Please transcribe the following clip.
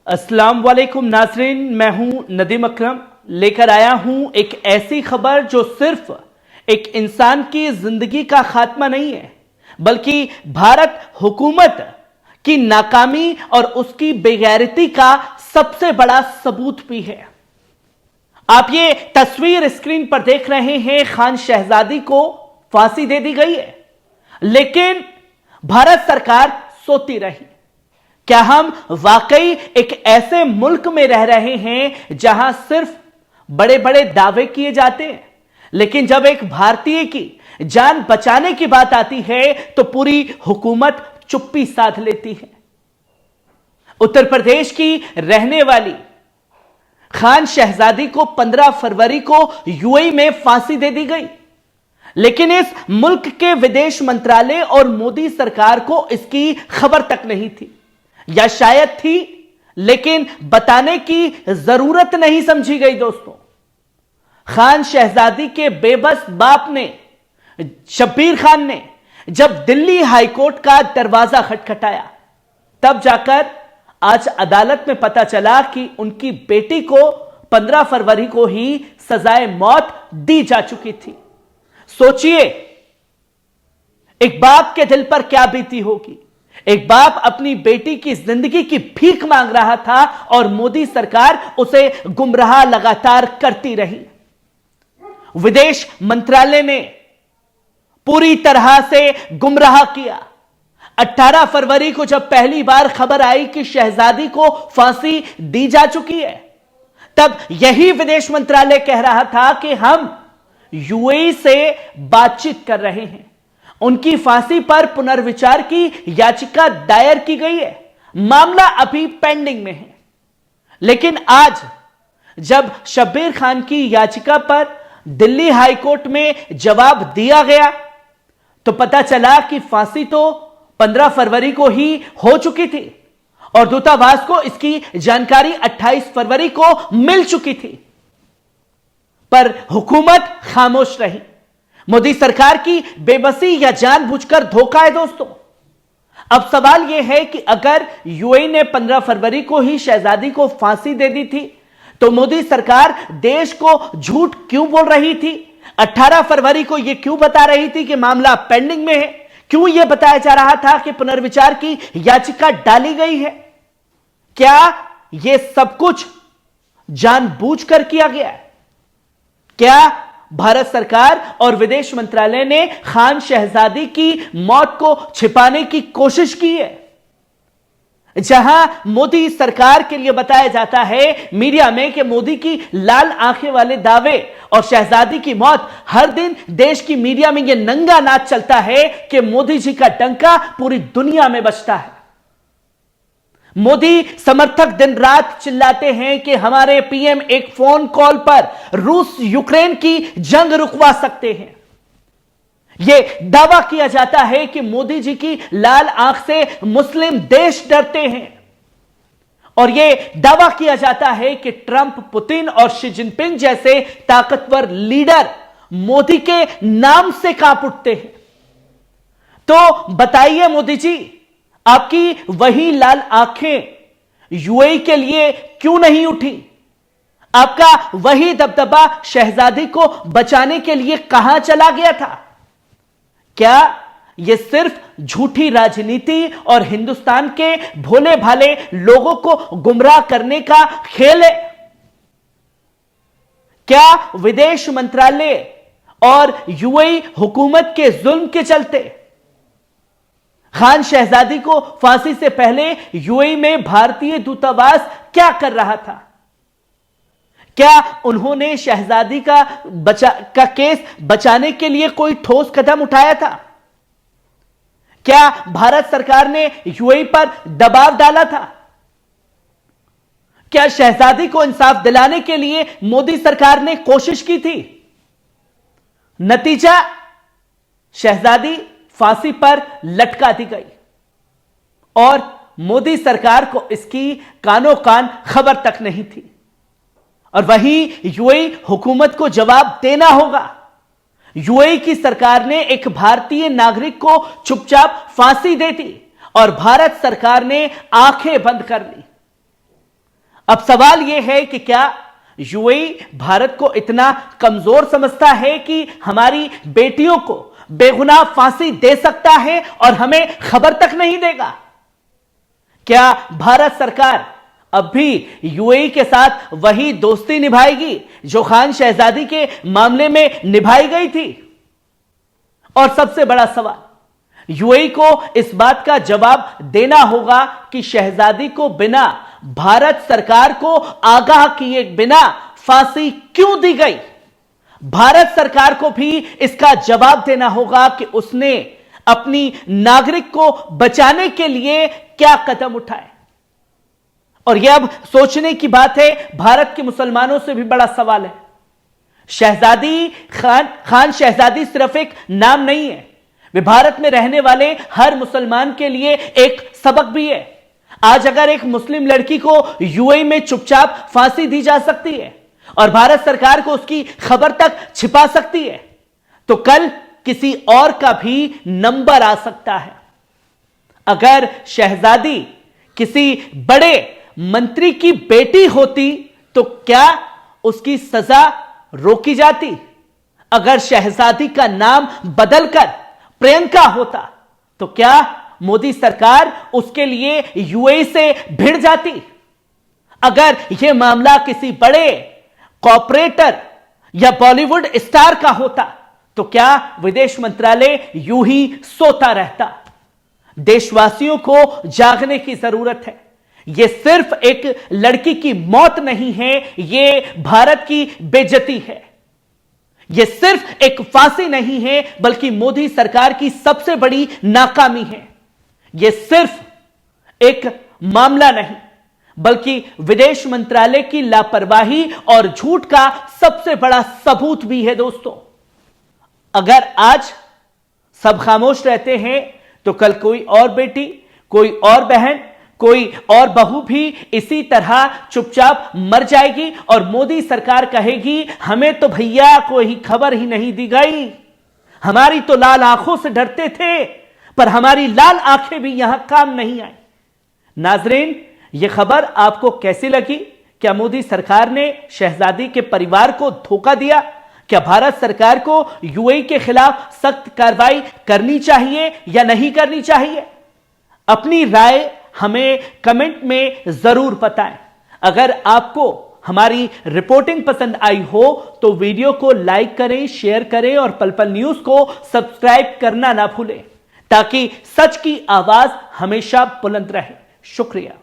अस्सलाम वालेकुम नाज़रीन, मैं हूं नदीम अकरम। लेकर आया हूं एक ऐसी खबर जो सिर्फ एक इंसान की जिंदगी का खात्मा नहीं है, बल्कि भारत हुकूमत की नाकामी और उसकी बेगैरती का सबसे बड़ा सबूत भी है। आप ये तस्वीर स्क्रीन पर देख रहे हैं। खान शहजादी को फांसी दे दी गई है, लेकिन भारत सरकार सोती रही। क्या हम वाकई एक ऐसे मुल्क में रह रहे हैं जहां सिर्फ बड़े बड़े दावे किए जाते हैं, लेकिन जब एक भारतीय की जान बचाने की बात आती है तो पूरी हुकूमत चुप्पी साध लेती है। उत्तर प्रदेश की रहने वाली खान शहजादी को 15 फरवरी को यूएई में फांसी दे दी गई, लेकिन इस मुल्क के विदेश मंत्रालय और मोदी सरकार को इसकी खबर तक नहीं थी, या शायद थी लेकिन बताने की जरूरत नहीं समझी गई। दोस्तों, खान शहजादी के बेबस बाप ने, शब्बीर खान ने, जब दिल्ली हाईकोर्ट का दरवाजा खटखटाया, तब जाकर आज अदालत में पता चला कि उनकी बेटी को 15 फरवरी को ही सजाए मौत दी जा चुकी थी। सोचिए, एक बाप के दिल पर क्या बीती होगी। एक बाप अपनी बेटी की जिंदगी की भीख मांग रहा था और मोदी सरकार उसे गुमराह लगातार करती रही। विदेश मंत्रालय ने पूरी तरह से गुमराह किया। 18 फरवरी को जब पहली बार खबर आई कि शहजादी को फांसी दी जा चुकी है, तब यही विदेश मंत्रालय कह रहा था कि हम यूएई से बातचीत कर रहे हैं। उनकी फांसी पर पुनर्विचार की याचिका दायर की गई है। मामला अभी पेंडिंग में है, लेकिन आज जब शब्बीर खान की याचिका पर दिल्ली हाईकोर्ट में जवाब दिया गया, तो पता चला कि फांसी तो 15 फरवरी को ही हो चुकी थी और दूतावास को इसकी जानकारी 28 फरवरी को मिल चुकी थी, पर हुकूमत खामोश रही। मोदी सरकार की बेबसी या जानबूझकर धोखा है। दोस्तों, अब सवाल यह है कि अगर यूएई ने 15 फरवरी को ही शहजादी को फांसी दे दी थी, तो मोदी सरकार देश को झूठ क्यों बोल रही थी? 18 फरवरी को यह क्यों बता रही थी कि मामला पेंडिंग में है? क्यों यह बताया जा रहा था कि पुनर्विचार की याचिका डाली गई है? क्या यह सब कुछ जानबूझकर किया गया है? क्या भारत सरकार और विदेश मंत्रालय ने खान शहजादी की मौत को छिपाने की कोशिश की है? जहां मोदी सरकार के लिए बताया जाता है मीडिया में कि मोदी की लाल आंखें वाले दावे और शहजादी की मौत, हर दिन देश की मीडिया में यह नंगा नाच चलता है कि मोदी जी का डंका पूरी दुनिया में बजता है। मोदी समर्थक दिन रात चिल्लाते हैं कि हमारे पीएम एक फोन कॉल पर रूस यूक्रेन की जंग रुकवा सकते हैं। यह दावा किया जाता है कि मोदी जी की लाल आंख से मुस्लिम देश डरते हैं, और यह दावा किया जाता है कि ट्रंप, पुतिन और शी जिनपिंग जैसे ताकतवर लीडर मोदी के नाम से कांप उठते हैं। तो बताइए मोदी जी, आपकी वही लाल आंखें यूएई के लिए क्यों नहीं उठी? आपका वही दबदबा शहजादी को बचाने के लिए कहां चला गया था? क्या यह सिर्फ झूठी राजनीति और हिंदुस्तान के भोले भाले लोगों को गुमराह करने का खेल है? क्या विदेश मंत्रालय और यूएई हुकूमत के जुल्म के चलते खान शहजादी को फांसी से पहले यूएई में भारतीय दूतावास क्या कर रहा था? क्या उन्होंने शहजादी का केस बचाने के लिए कोई ठोस कदम उठाया था? क्या भारत सरकार ने यूएई पर दबाव डाला था? क्या शहजादी को इंसाफ दिलाने के लिए मोदी सरकार ने कोशिश की थी? नतीजा, शहजादी फांसी पर लटका दी गई और मोदी सरकार को इसकी कानो कान खबर तक नहीं थी। और वहीं यूएई हुकूमत को जवाब देना होगा। यूएई की सरकार ने एक भारतीय नागरिक को चुपचाप फांसी दे दी और भारत सरकार ने आंखें बंद कर ली। अब सवाल यह है कि क्या यूएई भारत को इतना कमजोर समझता है कि हमारी बेटियों को बेगुनाह फांसी दे सकता है और हमें खबर तक नहीं देगा? क्या भारत सरकार अब भी यूएई के साथ वही दोस्ती निभाएगी जो खान शहजादी के मामले में निभाई गई थी? और सबसे बड़ा सवाल, यूएई को इस बात का जवाब देना होगा कि शहजादी को बिना भारत सरकार को आगाह किए बिना फांसी क्यों दी गई? भारत सरकार को भी इसका जवाब देना होगा कि उसने अपनी नागरिक को बचाने के लिए क्या कदम उठाए। और यह अब सोचने की बात है, भारत के मुसलमानों से भी बड़ा सवाल है। शहजादी खान शहजादी सिर्फ एक नाम नहीं है, वे भारत में रहने वाले हर मुसलमान के लिए एक सबक भी है। आज अगर एक मुस्लिम लड़की को यूएई में चुपचाप फांसी दी जा सकती है और भारत सरकार को उसकी खबर तक छिपा सकती है, तो कल किसी और का भी नंबर आ सकता है। अगर शहजादी किसी बड़े मंत्री की बेटी होती तो क्या उसकी सजा रोकी जाती? अगर शहजादी का नाम बदलकर प्रियंका होता तो क्या मोदी सरकार उसके लिए यूएई से भिड़ जाती? अगर यह मामला किसी बड़े कॉर्पोरेटर या बॉलीवुड स्टार का होता तो क्या विदेश मंत्रालय यूं ही सोता रहता? देशवासियों को जागने की जरूरत है। यह सिर्फ एक लड़की की मौत नहीं है, यह भारत की बेइज्जती है। यह सिर्फ एक फांसी नहीं है, बल्कि मोदी सरकार की सबसे बड़ी नाकामी है। यह सिर्फ एक मामला नहीं, बल्कि विदेश मंत्रालय की लापरवाही और झूठ का सबसे बड़ा सबूत भी है। दोस्तों, अगर आज सब खामोश रहते हैं तो कल कोई और बेटी, कोई और बहन, कोई और बहू भी इसी तरह चुपचाप मर जाएगी और मोदी सरकार कहेगी हमें तो भैया कोई खबर ही नहीं दी गई, हमारी तो लाल आंखों से डरते थे, पर हमारी लाल आंखें भी यहां काम नहीं आई। नाजरीन, यह खबर आपको कैसी लगी? क्या मोदी सरकार ने शहजादी के परिवार को धोखा दिया? क्या भारत सरकार को यूएई के खिलाफ सख्त कार्रवाई करनी चाहिए या नहीं करनी चाहिए? अपनी राय हमें कमेंट में जरूर बताएं। अगर आपको हमारी रिपोर्टिंग पसंद आई हो तो वीडियो को लाइक करें, शेयर करें और पल पल न्यूज को सब्सक्राइब करना ना भूलें, ताकि सच की आवाज हमेशा बुलंद रहे। शुक्रिया।